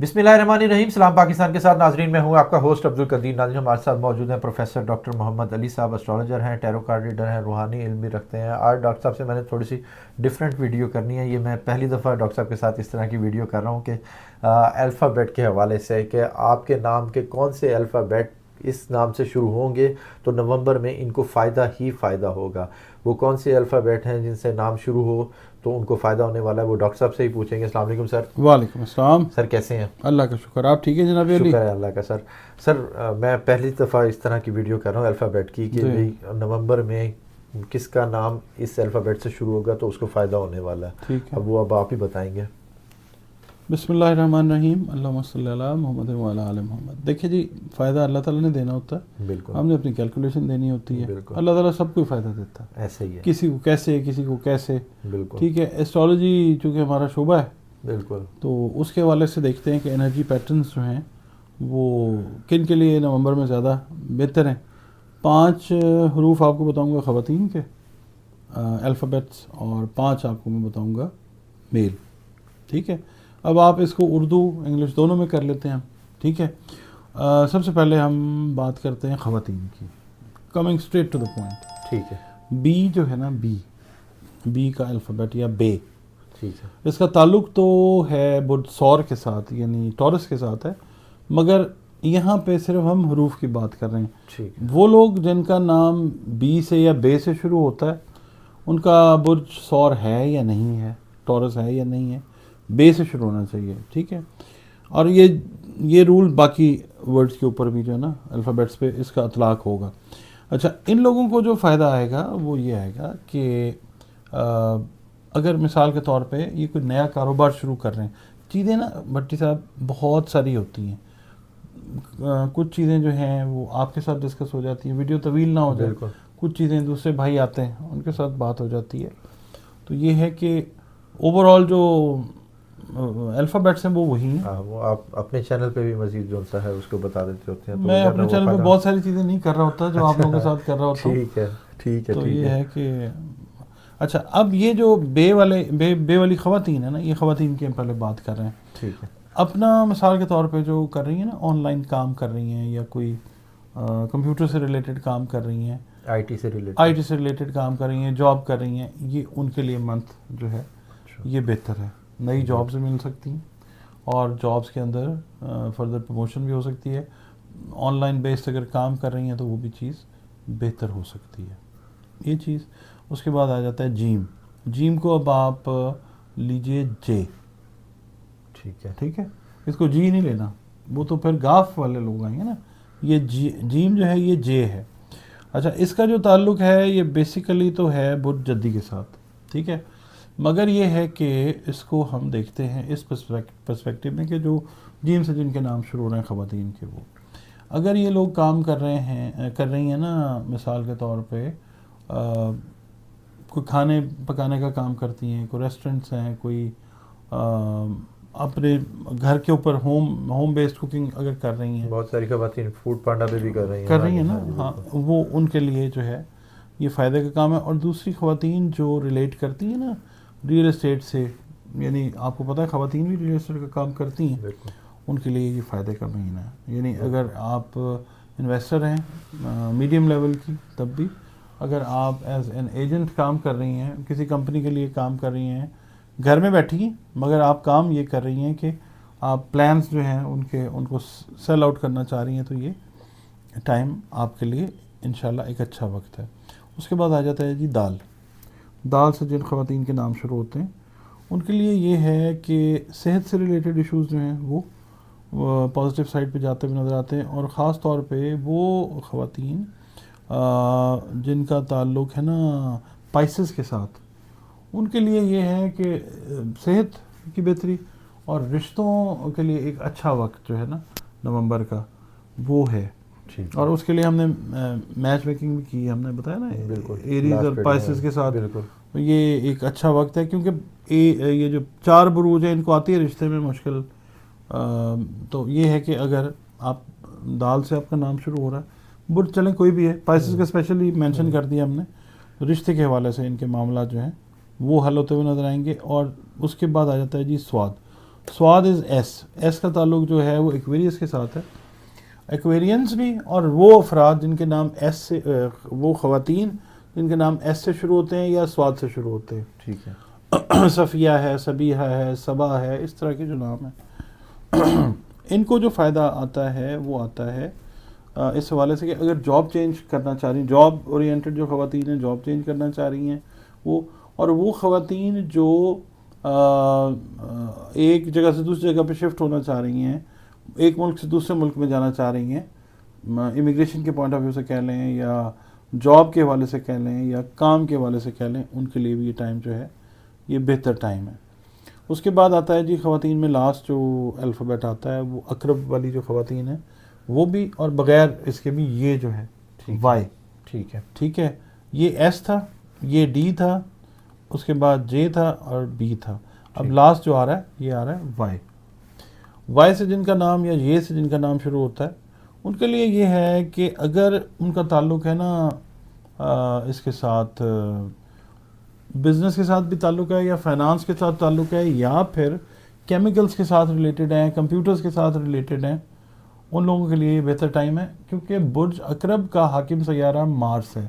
بسم اللہ الرحمن الرحیم. سلام پاکستان کے ساتھ ناظرین، میں ہوں آپ کا ہوسٹ عبد القدیر ناظرین. ہمارے ساتھ موجود ہیں پروفیسر ڈاکٹر محمد علی صاحب، اسٹرالوجر ہیں، ٹیرو کارڈ ریڈر ہیں، روحانی علم بھی رکھتے ہیں. آج ڈاکٹر صاحب سے میں نے تھوڑی سی ڈفرینٹ ویڈیو کرنی ہے. یہ میں پہلی دفعہ ڈاکٹر صاحب کے ساتھ اس طرح کی ویڈیو کر رہا ہوں کہ الفابیٹ کے حوالے سے، کہ آپ کے نام کے کون سے الفابیٹ اس نام سے شروع ہوں گے تو نومبر میں ان کو فائدہ ہی فائدہ ہوگا. وہ کون سے الفابیٹ ہیں جن سے نام شروع ہو تو ان کو فائدہ ہونے والا ہے، وہ ڈاکٹر صاحب سے ہی پوچھیں گے. السلام علیکم سر. وعلیکم السلام. سر کیسے ہیں؟ اللہ کا شکر. آپ ٹھیک ہے جناب علی؟ شکر ہے اللہ کا. سر میں پہلی دفعہ اس طرح کی ویڈیو کر رہا ہوں الفابیٹ کی، کہ بھئی نومبر میں کس کا نام اس الفابیٹ سے شروع ہوگا تو اس کو فائدہ ہونے والا ہے. ٹھیک ہے. اب آپ ہی بتائیں گے. بسم اللہ الرحمن الرحیم. اللہم صلی علی محمد وعلی آل محمد. دیکھیں جی، فائدہ اللہ تعالیٰ نے دینا ہوتا ہے. بالکل. ہم نے اپنی کیلکولیشن دینی ہوتی ہے. بالکل. اللہ تعالیٰ سب کو فائدہ دیتا ہے. ایسے ہی ہے. کسی کو کیسے، کسی کو کیسے. بالکل. ٹھیک ہے. ایسٹرالوجی چونکہ ہمارا شعبہ ہے، بالکل، تو اس کے حوالے سے دیکھتے ہیں کہ انرجی پیٹرنز جو ہیں وہ کن کے لیے نومبر میں زیادہ بہتر ہیں. 5 حروف آپ کو بتاؤں گا خواتین کے الفابیٹس، اور 5 آپ کو میں بتاؤں گا میل. ٹھیک ہے. اب آپ اس کو اردو انگلش دونوں میں کر لیتے ہیں. ٹھیک ہے. سب سے پہلے ہم بات کرتے ہیں خواتین کی. Coming straight to the point. ٹھیک ہے. بی جو ہے نا، بی کا الفابیٹ یا بے، ٹھیک ہے. اس کا تعلق تو ہے بدھ سور کے ساتھ، یعنی ٹورس کے ساتھ ہے، مگر یہاں پہ صرف ہم حروف کی بات کر رہے ہیں. ٹھیک ہے. وہ لوگ جن کا نام بی سے یا بے سے شروع ہوتا ہے، ان کا برج سور ہے یا نہیں ہے، ٹورس ہے یا نہیں ہے، بے سے شروع ہونا چاہیے. ٹھیک ہے. اور یہ رول باقی ورڈز کے اوپر بھی جو ہے نا، الفابیٹس پہ اس کا اطلاق ہوگا. اچھا، ان لوگوں کو جو فائدہ آئے گا وہ یہ آئے گا کہ اگر مثال کے طور پہ یہ کوئی نیا کاروبار شروع کر رہے ہیں، چیزیں نا بھٹی صاحب بہت ساری ہوتی ہیں. کچھ چیزیں جو ہیں وہ آپ کے ساتھ ڈسکس ہو جاتی ہیں، ویڈیو طویل نہ ہو جائے. بالکل. کچھ چیزیں دوسرے بھائی آتے ہیں، ان کے ساتھ بات ہو جاتی ہے. تو یہ ہے کہ اوور آل جو الفابیٹس ہیں وہ وہی ہیں. وہ آپ اپنے چینل پہ بھی مزید جو سا ہے اس کو بتا دیتے ہوتے ہیں. میں اپنے چینل پہ بہت ساری چیزیں نہیں کر رہا ہوتا جو آپ لوگوں کے ساتھ کر رہا ہوتا ہوں. ٹھیک ہے. ٹھیک ہے. تو یہ ہے کہ اچھا، اب یہ جو بے والی خواتین ہے نا، یہ خواتین کی ہم پہلے بات کر رہے ہیں. ٹھیک ہے. اپنا مثال کے طور پہ جو کر رہی ہیں نا، آن لائن کام کر رہی ہیں یا کوئی کمپیوٹر سے ریلیٹڈ کام کر رہی ہیں، آئی ٹی سے ریلیٹڈ کام کر رہی ہیں، جاب کر رہی ہیں، یہ ان کے لیے منتھ جو ہے یہ بہتر ہے. نئی جابز مل سکتی ہیں، اور جابز کے اندر فردر پروموشن بھی ہو سکتی ہے. آن لائن بیسڈ اگر کام کر رہی ہیں تو وہ بھی چیز بہتر ہو سکتی ہے. یہ چیز. اس کے بعد آ جاتا ہے جیم کو اب آپ لیجئے جے. ٹھیک ہے. ٹھیک ہے. اس کو جی نہیں لینا، وہ تو پھر گاف والے لوگ آئیں گے نا. یہ جیم جو ہے یہ جے ہے. اچھا، اس کا جو تعلق ہے یہ بیسیکلی تو ہے بدھ جدی کے ساتھ. ٹھیک ہے. مگر یہ ہے کہ اس کو ہم دیکھتے ہیں اس پرسپیکٹیو میں کہ جو جیم سے جن کے نام شروع ہو رہے ہیں خواتین کے، وہ اگر یہ لوگ کام کر رہی ہیں نا، مثال کے طور پہ کوئی کھانے پکانے کا کام کرتی ہیں، کوئی ریسٹورنٹس ہیں، کوئی اپنے گھر کے اوپر ہوم بیسڈ کوکنگ اگر کر رہی ہیں، بہت ساری خواتین فوڈ پانڈا پہ بھی کر رہی ہیں نا. ہاں، وہ ان کے لیے جو ہے یہ فائدے کا کام ہے. اور دوسری خواتین جو ریلیٹ کرتی ہیں نا ریئل اسٹیٹ سے، یعنی آپ کو پتہ ہے خواتین بھی ریئل اسٹیٹ کا کام کرتی ہیں، ان کے لیے یہ فائدے کا مہینہ ہے. یعنی اگر آپ انویسٹر ہیں میڈیم لیول کی، تب بھی اگر آپ ایز این ایجنٹ کام کر رہی ہیں، کسی کمپنی کے لیے کام کر رہی ہیں، گھر میں بیٹھی ہیں، مگر آپ کام یہ کر رہی ہیں کہ آپ پلانس جو ہیں ان کو سیل آؤٹ کرنا چاہ رہی ہیں، تو یہ ٹائم آپ کے لیے انشاءاللہ ایک اچھا وقت ہے. اس کے بعد آ جاتا ہے جی دال سے جن خواتین کے نام شروع ہوتے ہیں ان کے لیے یہ ہے کہ صحت سے ریلیٹڈ ایشوز جو ہیں وہ پازیٹیو سائڈ پہ جاتے ہوئے نظر آتے ہیں. اور خاص طور پہ وہ خواتین جن کا تعلق ہے نا اسپائسز کے ساتھ، ان کے لیے یہ ہے کہ صحت کی بہتری اور رشتوں کے لیے ایک اچھا وقت جو ہے نا نومبر کا وہ ہے. اور اس کے لیے ہم نے میچ میکنگ بھی کی، ہم نے بتایا نا ایریز اور اسپائسز کے ساتھ. یہ ایک اچھا وقت ہے کیونکہ یہ جو 4 بروج ہیں ان کو آتی ہے رشتے میں مشکل. تو یہ ہے کہ اگر آپ دال سے آپ کا نام شروع ہو رہا ہے، برج چلیں کوئی بھی ہے، اسپائسز کا اسپیشلی مینشن کر دیا ہم نے، رشتے کے حوالے سے ان کے معاملات جو ہیں وہ حل ہوتے ہوئے نظر آئیں گے. اور اس کے بعد آ جاتا ہے جی سواد از ایس کا تعلق جو ہے وہ ایکویریس کے ساتھ ہے. ایکویرینس بھی اور وہ افراد جن کے نام ایس سے وہ خواتین جن کے نام ایس سے شروع ہوتے ہیں یا سواد سے شروع ہوتے ہیں. ٹھیک ہے. صفیہ ہے، صبیحہ ہے، صبا ہے، اس طرح کے جو نام ہیں ان کو جو فائدہ آتا ہے وہ آتا ہے اس حوالے سے کہ اگر جاب چینج کرنا چاہ رہی ہیں، جاب اورینٹڈ جو خواتین ہیں جاب چینج کرنا چاہ رہی ہیں وہ خواتین جو ایک جگہ سے دوسری جگہ پہ شفٹ ہونا چاہ رہی ہیں، ایک ملک سے دوسرے ملک میں جانا چاہ رہی ہیں، امیگریشن کے پوائنٹ آف ویو سے کہہ لیں یا جاب کے حوالے سے کہہ لیں یا کام کے حوالے سے کہہ لیں، ان کے لیے بھی یہ ٹائم جو ہے یہ بہتر ٹائم ہے. اس کے بعد آتا ہے جی خواتین میں لاسٹ جو الفابیٹ آتا ہے وہ اقرب والی جو خواتین ہیں وہ بھی، اور بغیر اس کے بھی یہ جو ہے وائی. ٹھیک ہے. ٹھیک ہے، یہ ایس تھا، یہ ڈی تھا، اس کے بعد جے تھا اور بی تھا. اب لاسٹ جو آ رہا ہے یہ آ رہا ہے وائی. وائی سے جن کا نام یا یہ سے جن کا نام شروع ہوتا ہے ان کے لیے یہ ہے کہ اگر ان کا تعلق ہے نا اس کے ساتھ بزنس کے ساتھ بھی تعلق ہے یا فائنانس کے ساتھ تعلق ہے یا پھر کیمیکلز کے ساتھ ریلیٹڈ ہیں، کمپیوٹرز کے ساتھ ریلیٹڈ ہیں، ان لوگوں کے لیے یہ بہتر ٹائم ہے کیونکہ برج اقرب کا حاکم سیارہ مارس ہے.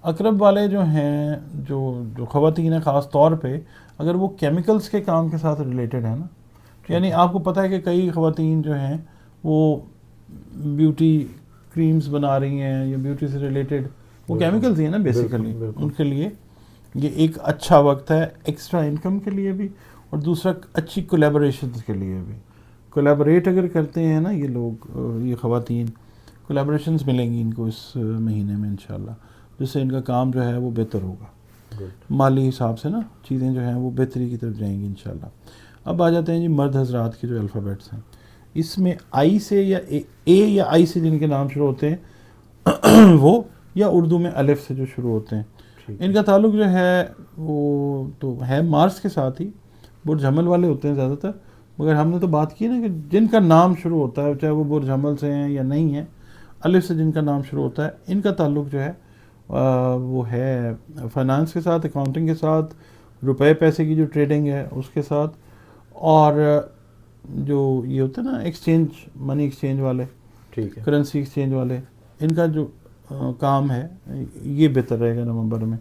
اقرب والے جو ہیں جو خواتین ہیں خاص طور پہ اگر وہ کیمیکلز کے کام کے ساتھ ریلیٹڈ ہیں نا، یعنی آپ کو پتہ ہے کہ کئی خواتین جو ہیں وہ بیوٹی کریمز بنا رہی ہیں یا بیوٹی سے ریلیٹڈ وہ کیمیکلز ہی ہیں نا بیسیکلی، ان کے لیے یہ ایک اچھا وقت ہے ایکسٹرا انکم کے لیے بھی، اور دوسرا اچھی کولیبوریشنز کے لیے بھی. کولیبوریٹ اگر کرتے ہیں نا یہ لوگ، یہ خواتین، کولیبوریشنز ملیں گی ان کو اس مہینے میں انشاءاللہ، جس سے ان کا کام جو ہے وہ بہتر ہوگا. مالی حساب سے نا چیزیں جو ہیں وہ بہتری کی طرف جائیں گی انشاءاللہ. اب آ جاتے ہیں جی مرد حضرات کے جو الفابیٹس ہیں، اس میں آئی سے یا اے یا آئی سے جن کے نام شروع ہوتے ہیں وہ، یا اردو میں الف سے جو شروع ہوتے ہیں، ان کا تعلق جو ہے وہ تو ہے مارس کے ساتھ ہی. برج حمل والے ہوتے ہیں زیادہ تر، مگر ہم نے تو بات کی نا کہ جن کا نام شروع ہوتا ہے چاہے وہ برج حمل سے ہیں یا نہیں ہیں، الف سے جن کا نام شروع ہوتا ہے ان کا تعلق جو ہے وہ ہے فائنانس کے ساتھ، اکاؤنٹنگ کے ساتھ، روپے پیسے کی جو ٹریڈنگ ہے اس کے ساتھ، اور جو یہ ہوتے ہیں نا ایکسچینج، منی ایکسچینج والے، ٹھیک ہے، کرنسی ایکسچینج والے، ان کا جو کام ہے یہ بہتر رہے گا نومبر میں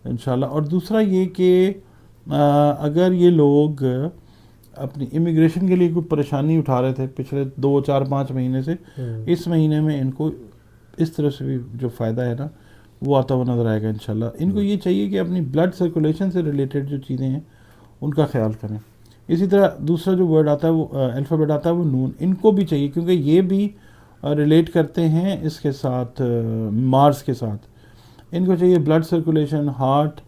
انشاءاللہ. اور دوسرا یہ کہ اگر یہ لوگ اپنی امیگریشن کے لیے کوئی پریشانی اٹھا رہے تھے پچھلے 2 4 5 مہینے سے، اس مہینے میں ان کو اس طرح سے بھی جو فائدہ ہے نا وہ آتا ہوا نظر آئے گا انشاءاللہ. ان کو یہ چاہیے کہ اپنی بلڈ سرکولیشن سے ریلیٹڈ جو چیزیں ہیں ان کا خیال کریں. اسی طرح دوسرا جو ورڈ آتا ہے وہ الفابیٹ آتا ہے وہ نون، ان کو بھی چاہیے کیونکہ یہ بھی ریلیٹ کرتے ہیں اس کے ساتھ مارس کے ساتھ. ان کو چاہیے بلڈ سرکولیشن، ہارٹ،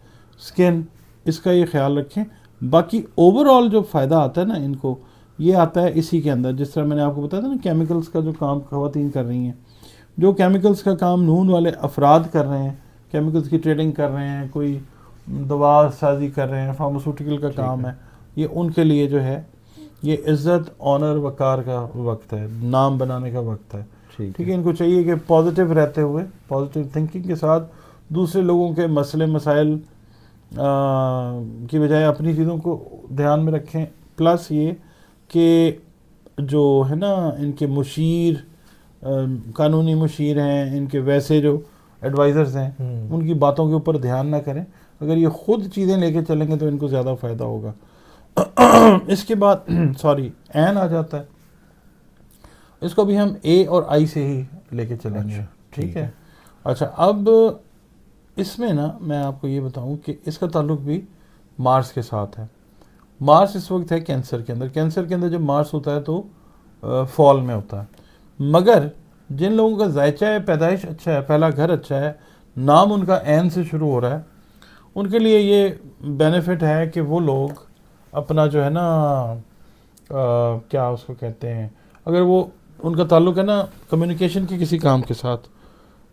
سکن، اس کا یہ خیال رکھیں. باقی اوور آل جو فائدہ آتا ہے نا ان کو یہ آتا ہے اسی کے اندر، جس طرح میں نے آپ کو بتایا تھا نا کیمیکلز کا جو کام خواتین کر رہی ہیں، جو کیمیکلز کا کام نون والے افراد کر رہے ہیں، کیمیکلز کی ٹریڈنگ کر رہے ہیں، کوئی دوا سازی کر رہے ہیں، فارماسیوٹیکل کا کام ہے، یہ ان کے لیے جو ہے یہ عزت، آنر، وقار کا وقت ہے، نام بنانے کا وقت ہے. ٹھیک ہے، ان کو چاہیے کہ پازیٹیو رہتے ہوئے، پازیٹیو تھنکنگ کے ساتھ دوسرے لوگوں کے مسئلے مسائل کی بجائے اپنی چیزوں کو دھیان میں رکھیں. پلس یہ کہ جو ہے نا ان کے مشیر، قانونی مشیر ہیں، ان کے ویسے جو ایڈوائزرز ہیں ان کی باتوں کے اوپر دھیان نہ کریں. اگر یہ خود چیزیں لے کے چلیں گے تو ان کو زیادہ فائدہ ہوگا. اس کے بعد این آ جاتا ہے، اس کو بھی ہم اے اور آئی سے ہی لے کے چلیں گے. ٹھیک ہے. اچھا، اب اس میں نا میں آپ کو یہ بتاؤں کہ اس کا تعلق بھی مارس کے ساتھ ہے. مارس اس وقت ہے کینسر کے اندر. کینسر کے اندر جب مارس ہوتا ہے تو فال میں ہوتا ہے. مگر جن لوگوں کا ذائچہ ہے، پیدائش اچھا ہے، پہلا گھر اچھا ہے، نام ان کا این سے شروع ہو رہا ہے، ان کے لیے یہ بینیفٹ ہے کہ وہ لوگ اپنا جو ہے نا کیا اس کو کہتے ہیں، اگر وہ ان کا تعلق ہے نا کمیونیکیشن کے کسی کام کے ساتھ،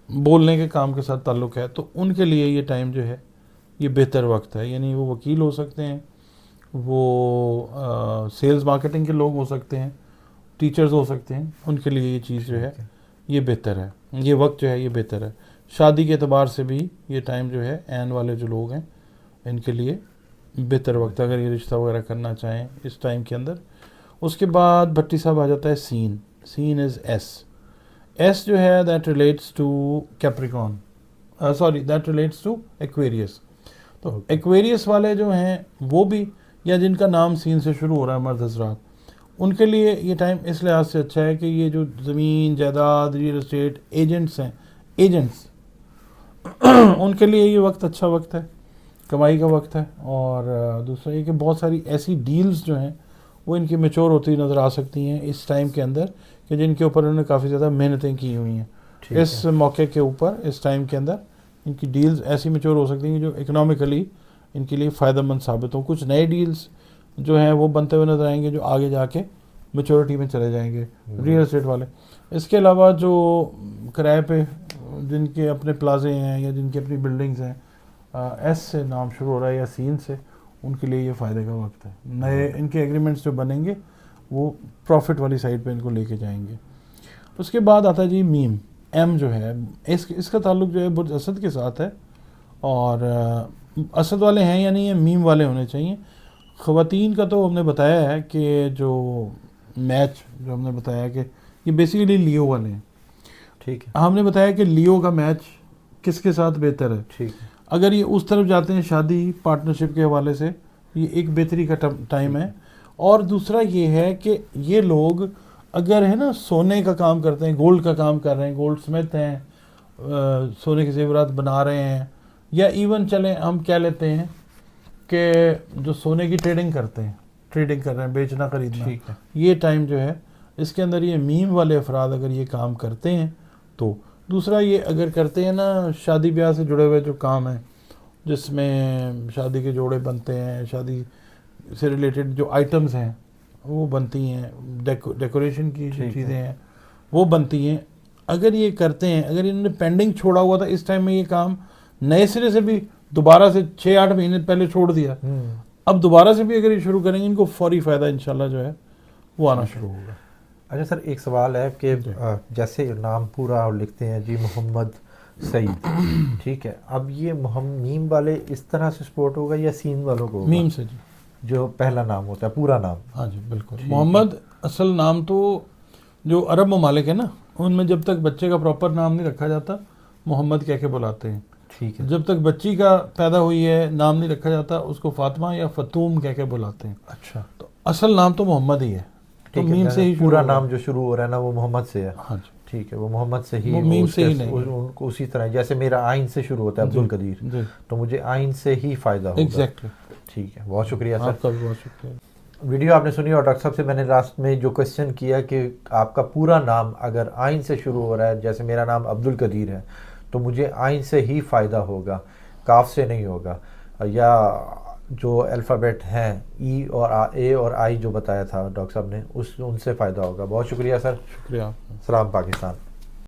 بولنے کے کام کے ساتھ تعلق ہے، تو ان کے لیے یہ ٹائم جو ہے یہ بہتر وقت ہے. یعنی وہ وکیل ہو سکتے ہیں، وہ سیلز مارکیٹنگ کے لوگ ہو سکتے ہیں، ٹیچرز ہو سکتے ہیں، ان کے لیے یہ چیز جو ہے یہ بہتر ہے، یہ وقت جو ہے یہ بہتر ہے. شادی کے اعتبار سے بھی یہ ٹائم جو ہے این والے جو لوگ ہیں ان کے لیے بہتر وقت ہے اگر یہ رشتہ وغیرہ کرنا چاہیں اس ٹائم کے اندر. اس کے بعد بھٹی صاحب آ جاتا ہے سین. سین از ایس. ایس جو ہے that relates to Capricorn, sorry that relates to Aquarius. تو ایکویریس والے جو ہیں وہ بھی, یا جن کا نام سین سے شروع ہو رہا ہے مرد حضرات, ان کے لیے یہ ٹائم اس لحاظ سے اچھا ہے کہ یہ جو زمین جائیداد ریئل اسٹیٹ ایجنٹس ہیں, ایجنٹس ان کے لیے یہ وقت اچھا وقت ہے, کمائی کا وقت ہے. اور دوسرا یہ کہ بہت ساری ایسی ڈیلز جو ہیں وہ ان کی میچور ہوتی نظر آ سکتی ہیں اس ٹائم کے اندر, کہ جن کے اوپر انہوں نے کافی زیادہ محنتیں کی ہوئی ہیں. اس موقع کے اوپر اس ٹائم کے اندر ان کی ڈیلز ایسی میچور ہو سکتی ہیں جو اکنامکلی ان کے لیے فائدہ مند ثابت ہوں. کچھ نئے ڈیلز جو ہیں وہ بنتے ہوئے نظر آئیں گے جو آگے جا کے میچورٹی میں چلے جائیں گے ریئل اسٹیٹ والے. اس کے علاوہ جو کرائے پہ جن کے اپنے پلازے ہیں یا جن کی اپنی بلڈنگز ہیں, ایس سے نام شروع ہو رہا ہے یا سین سے, ان کے لیے یہ فائدے کا وقت ہے. نئے ان کے ایگریمنٹس جو بنیں گے وہ پروفٹ والی سائڈ پہ ان کو لے کے جائیں گے. اس کے بعد آتا ہے جی میم. ایم جو ہے اس کا تعلق جو ہے برج اسد کے ساتھ ہے, اور اسد والے ہیں یا نہیں ہیں, میم والے ہونے چاہیے. خواتین کا تو ہم نے بتایا ہے کہ جو میچ جو ہم نے بتایا کہ یہ بیسیکلی لیو والے ہیں. ٹھیک ہے, ہم نے بتایا کہ لیو کا میچ کس کے ساتھ بہتر ہے. ٹھیک ہے, اگر یہ اس طرف جاتے ہیں شادی پارٹنرشپ کے حوالے سے, یہ ایک بہتری کا ٹائم ہے. اور دوسرا یہ ہے کہ یہ لوگ اگر ہے نا سونے کا کام کرتے ہیں, گولڈ کا کام کر رہے ہیں, گولڈ سمتھ ہیں, سونے کے زیورات بنا رہے ہیں, یا ایون چلیں ہم کہہ لیتے ہیں کہ جو سونے کی ٹریڈنگ کرتے ہیں, ٹریڈنگ کر رہے ہیں, بیچنا خریدنا, ٹھیک ہے, یہ ٹائم جو ہے اس کے اندر یہ میم والے افراد اگر یہ کام کرتے ہیں تو. دوسرا یہ اگر کرتے ہیں نا شادی بیاہ سے جڑے ہوئے جو کام ہیں, جس میں شادی کے جوڑے بنتے ہیں, شادی سے ریلیٹڈ جو آئٹمز ہیں وہ بنتی ہیں, ڈیکوریشن کی جو چیزیں ہیں وہ بنتی ہیں, اگر یہ کرتے ہیں, اگر انہوں نے پینڈنگ چھوڑا ہوا تھا اس ٹائم میں یہ کام نئے سرے سے بھی دوبارہ سے 6-8 مہینے پہلے چھوڑ دیا, اب دوبارہ سے بھی اگر یہ شروع کریں گے ان کو فوری فائدہ انشاءاللہ جو ہے وہ آنا شروع ہوگا. اچھا سر, ایک سوال ہے کہ جیسے نام پورا لکھتے ہیں جی محمد سعید, ٹھیک ہے, اب یہ میم والے اس طرح سے سپورٹ ہوگا یا سین والوں کو ہوگا؟ میم سے جی, جو پہلا نام ہوتا ہے پورا نام. ہاں جی بالکل. محمد اصل نام تو جو عرب ممالک ہیں نا ان میں جب تک بچے کا پراپر نام نہیں رکھا جاتا محمد کہہ کے بلاتے ہیں. ٹھیک ہے, جب تک بچی کا پیدا ہوئی ہے نام نہیں رکھا جاتا اس کو فاطمہ یا فتوم کہہ کے بلاتے ہیں. اچھا, تو اصل نام تو محمد ہی ہے, تو میم سے ہی پورا نام جو شروع ہو رہا ہے نا وہ محمد سے ہے. ہاں جی ٹھیک ہے, وہ محمد سے ہی, میم سے ہی نہیں, ان کو اسی طرح جیسے میرا آئین سے شروع ہوتا ہے عبد القدیر, تو مجھے آئین سے ہی فائدہ ہوگا. ایگزیکٹلی. ٹھیک ہے, بہت شکریہ سر. آپ کا بھی بہت شکریہ. ویڈیو آپ نے سنی, اور ڈاکٹر صاحب سے میں نے لاسٹ میں جو کوشچن کیا کہ آپ کا پورا نام اگر آئین سے شروع ہو رہا ہے, جیسے میرا نام عبد القدیر ہے, تو مجھے آئین سے ہی فائدہ ہوگا, کاف سے نہیں ہوگا, یا جو الفابیٹ ہیں ای اور اے اور آئی جو بتایا تھا ڈاکٹر صاحب نے ان سے فائدہ ہوگا. بہت شکریہ سر. شکریہ. سلام پاکستان.